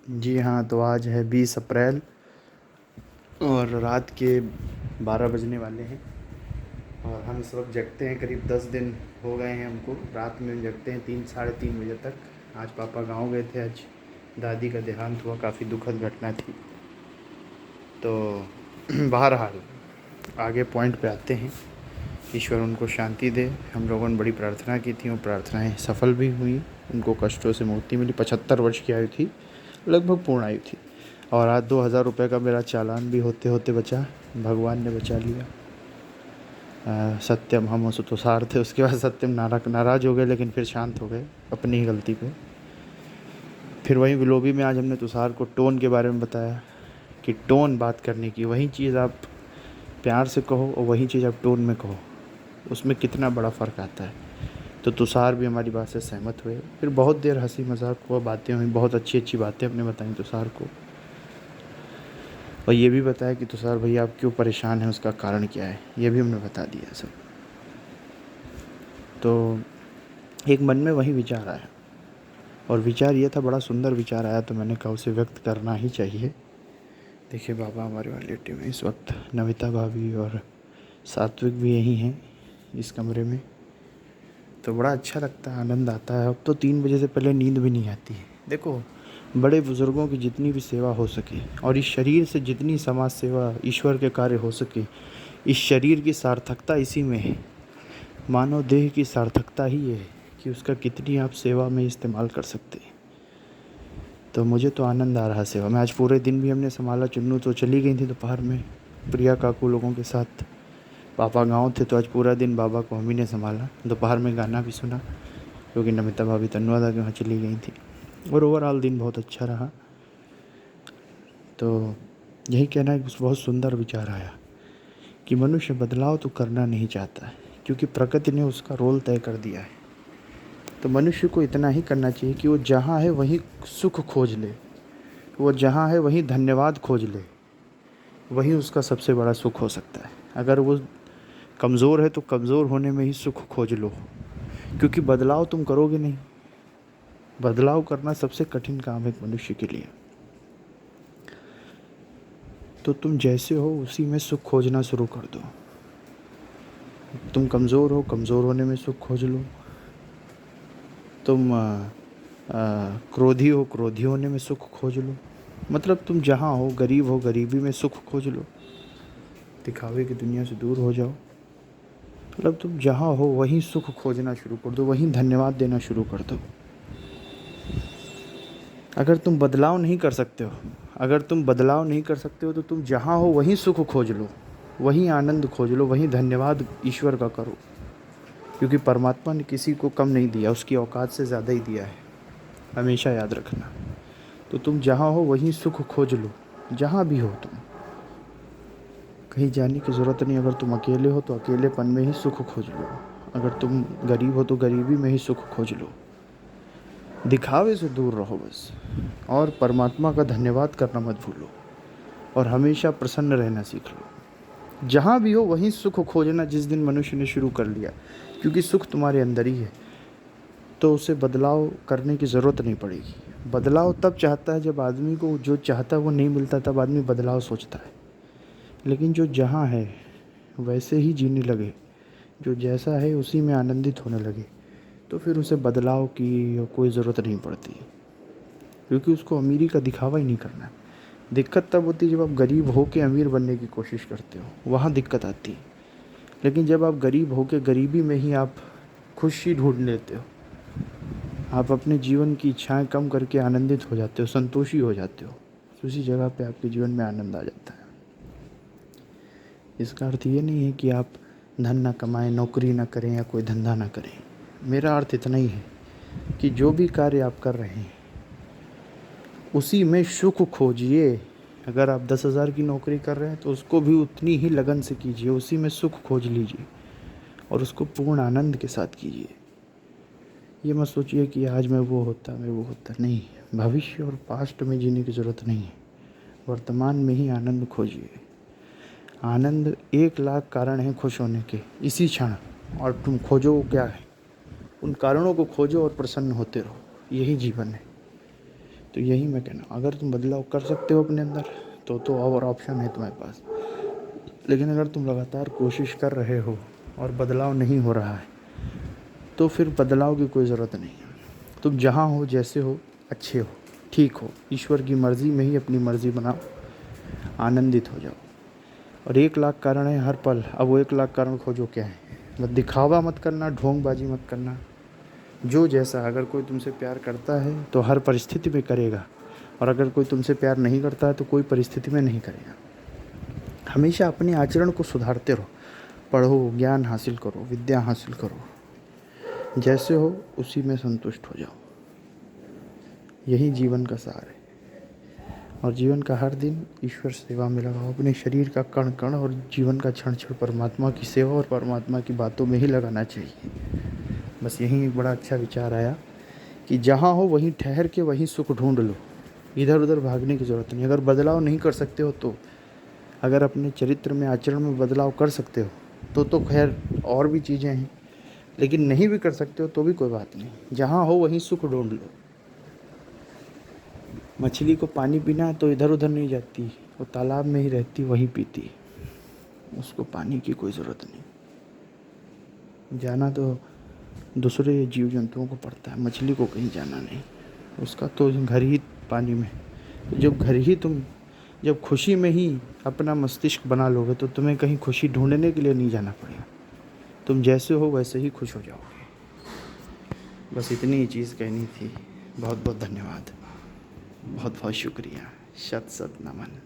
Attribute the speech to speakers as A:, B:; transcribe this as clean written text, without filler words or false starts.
A: जी हाँ, तो आज है 20 अप्रैल और रात के 12 बजने वाले हैं। और हम इस वक्त जगते हैं, करीब 10 दिन हो गए हैं हमको। रात में जगते हैं 3 साढ़े 3 बजे तक। आज पापा गांव गए थे, आज दादी का देहांत हुआ, काफ़ी दुखद घटना थी। तो बहरहाल आगे पॉइंट पे आते हैं। ईश्वर उनको शांति दे। हम लोगों ने बड़ी प्रार्थना की थी, वो प्रार्थनाएं सफल भी हुई। उनको कष्टों से मुक्ति मिली। 75 वर्ष की आयु थी, लगभग पूर्ण आयु थी। और आज 2,000 रुपये का मेरा चालान भी होते होते बचा, भगवान ने बचा लिया। सत्यम हम उस तुषार थे, उसके बाद सत्यम नाराज़ हो गए, लेकिन फिर शांत हो गए अपनी ही गलती पे। फिर वहीं विलोबी में आज हमने तुषार को टोन के बारे में बताया कि टोन बात करने की, वही चीज़ आप प्यार से कहो और वही चीज़ आप टोन में कहो, उसमें कितना बड़ा फ़र्क आता है। तो तुषार भी हमारी बात से सहमत हुए। फिर बहुत देर हंसी मजाक हुआ, बातें हुई, बहुत अच्छी अच्छी बातें हमने बताई तुषार को। और ये भी बताया कि तुषार भैया आप क्यों परेशान हैं, उसका कारण क्या है, ये भी हमने बता दिया सब। तो एक मन में वही विचार आया, और विचार ये था, बड़ा सुंदर विचार आया, तो मैंने कहा उसे व्यक्त करना ही चाहिए। देखिए बाबा हमारे रिलेटिव में इस वक्त नमिता भाभी और सात्विक भी यही हैं इस कमरे में। तो बड़ा अच्छा लगता है, आनंद आता है। अब तो 3 बजे से पहले नींद भी नहीं आती है। देखो, बड़े बुज़ुर्गों की जितनी भी सेवा हो सके और इस शरीर से जितनी समाज सेवा, ईश्वर के कार्य हो सके, इस शरीर की सार्थकता इसी में है। मानव देह की सार्थकता ही ये है कि उसका कितनी आप सेवा में इस्तेमाल कर सकते हैं। तो मुझे तो आनंद आ रहा सेवा में। आज पूरे दिन भी हमने संभाला। चुन्नू तो चली गई थी दोपहर में प्रिया काकू लोगों के साथ। पापा गाँव थे, तो आज पूरा दिन बाबा को हम ही ने संभाला। दोपहर में गाना भी सुना, क्योंकि नमिता भाभी तन्वादा के वहाँ चली गई थी। और ओवरऑल दिन बहुत अच्छा रहा। तो यही कहना है कि बहुत सुंदर विचार आया कि मनुष्य बदलाव तो करना नहीं चाहता है, क्योंकि प्रकृति ने उसका रोल तय कर दिया है। तो मनुष्य को इतना ही करना चाहिए कि वो जहाँ है वहीं सुख खोज ले, वो जहाँ है वहीं धन्यवाद खोज ले, वही उसका सबसे बड़ा सुख हो सकता है। अगर वो कमज़ोर है तो कमज़ोर होने में ही सुख खोज लो, क्योंकि बदलाव तुम करोगे नहीं। बदलाव करना सबसे कठिन काम है एक मनुष्य के लिए। तो तुम जैसे हो उसी में सुख खोजना शुरू कर दो। तुम कमज़ोर हो, कमज़ोर होने में सुख खोज लो। तुम क्रोधी हो, क्रोधी होने में सुख खोज लो। मतलब तुम जहाँ हो, गरीब हो, गरीबी में सुख खोज लो। दिखावे की दुनिया से दूर हो जाओ। मतलब तुम जहाँ हो वहीं सुख खोजना शुरू कर दो, वहीं धन्यवाद देना शुरू कर दो। अगर तुम बदलाव नहीं कर सकते हो, तो तुम जहाँ हो वहीं सुख खोज लो, वहीं आनंद खोज लो, वहीं धन्यवाद ईश्वर का करो। क्योंकि परमात्मा ने किसी को कम नहीं दिया, उसकी औकात से ज़्यादा ही दिया है, हमेशा याद रखना। तो तुम जहाँ हो वहीं सुख खोज लो, जहाँ भी हो तुम। कहीं जाने की ज़रूरत नहीं। अगर तुम अकेले हो तो अकेलेपन में ही सुख खोज लो। अगर तुम गरीब हो तो गरीबी में ही सुख खोज लो। दिखावे से दूर रहो बस, और परमात्मा का धन्यवाद करना मत भूलो, और हमेशा प्रसन्न रहना सीख लो। जहाँ भी हो वहीं सुख खोजना जिस दिन मनुष्य ने शुरू कर लिया, क्योंकि सुख तुम्हारे अंदर ही है, तो उसे बदलाव करने की ज़रूरत नहीं पड़ेगी। बदलाव तब चाहता है जब आदमी को जो चाहता है वो नहीं मिलता, तब आदमी बदलाव सोचता है। लेकिन जो जहाँ है वैसे ही जीने लगे, जो जैसा है उसी में आनंदित होने लगे, तो फिर उसे बदलाव की कोई ज़रूरत नहीं पड़ती है, क्योंकि उसको अमीरी का दिखावा ही नहीं करना है। दिक्कत तब होती है जब आप गरीब हो के अमीर बनने की कोशिश करते हो, वहाँ दिक्कत आती है। लेकिन जब आप गरीब हो के गरीबी में ही आप खुशी ढूंढ लेते हो, आप अपने जीवन की इच्छाएं कम करके आनंदित हो जाते हो, संतोषी हो जाते हो, तो उसी जगह पे आपके जीवन में आनंद आ जाता है। इसका अर्थ ये नहीं है कि आप धन ना कमाएं, नौकरी ना करें या कोई धंधा ना करें। मेरा अर्थ इतना ही है कि जो भी कार्य आप कर रहे हैं उसी में सुख खोजिए। अगर आप 10,000 की नौकरी कर रहे हैं तो उसको भी उतनी ही लगन से कीजिए, उसी में सुख खोज लीजिए और उसको पूर्ण आनंद के साथ कीजिए। ये मत सोचिए कि आज मैं वो होता नहीं। भविष्य और पास्ट में जीने की ज़रूरत नहीं है, वर्तमान में ही आनंद खोजिए। आनंद 1,00,000 कारण हैं खुश होने के इसी क्षण, और तुम खोजो क्या है, उन कारणों को खोजो और प्रसन्न होते रहो। यही जीवन है। तो यही मैं कहना, अगर तुम बदलाव कर सकते हो अपने अंदर तो और ऑप्शन है तुम्हारे पास। लेकिन अगर तुम लगातार कोशिश कर रहे हो और बदलाव नहीं हो रहा है तो फिर बदलाव की कोई ज़रूरत नहीं है। तुम जहाँ हो, जैसे हो, अच्छे हो, ठीक हो, ईश्वर की मर्ज़ी में ही अपनी मर्ज़ी बनाओ, आनंदित हो जाओ। और 1 लाख कारण है हर पल, अब वो 1 लाख कारण खोजो क्या है। मत दिखावा मत करना, ढोंगबाजी मत करना। जो जैसा, अगर कोई तुमसे प्यार करता है तो हर परिस्थिति में करेगा, और अगर कोई तुमसे प्यार नहीं करता है तो कोई परिस्थिति में नहीं करेगा। हमेशा अपने आचरण को सुधारते रहो, पढ़ो, ज्ञान हासिल करो, विद्या हासिल करो, जैसे हो उसी में संतुष्ट हो जाओ। यही जीवन का सार है। और जीवन का हर दिन ईश्वर सेवा में लगाओ, अपने शरीर का कण कण और जीवन का क्षण क्षण परमात्मा की सेवा और परमात्मा की बातों में ही लगाना चाहिए। बस यही एक बड़ा अच्छा विचार आया कि जहाँ हो वहीं ठहर के वहीं सुख ढूंढ लो, इधर उधर भागने की ज़रूरत नहीं। अगर बदलाव नहीं कर सकते हो तो, अगर अपने चरित्र में, आचरण में बदलाव कर सकते हो तो खैर और भी चीज़ें हैं, लेकिन नहीं भी कर सकते हो तो भी कोई बात नहीं। जहाँ हो वहीं सुख ढूंढ लो। मछली को पानी पीना है तो इधर उधर नहीं जाती, वो तालाब में ही रहती, वहीं पीती, उसको पानी की कोई ज़रूरत नहीं। जाना तो दूसरे जीव जंतुओं को पड़ता है, मछली को कहीं जाना नहीं, उसका तो घर ही पानी में। तो जब घर ही तुम, जब खुशी में ही अपना मस्तिष्क बना लोगे तो तुम्हें कहीं खुशी ढूंढने के लिए नहीं जाना पड़ेगा। तुम जैसे हो वैसे ही खुश हो जाओगे। बस इतनी ही चीज़ कहनी थी। बहुत बहुत धन्यवाद, बहुत बहुत शुक्रिया, शत शत नमन।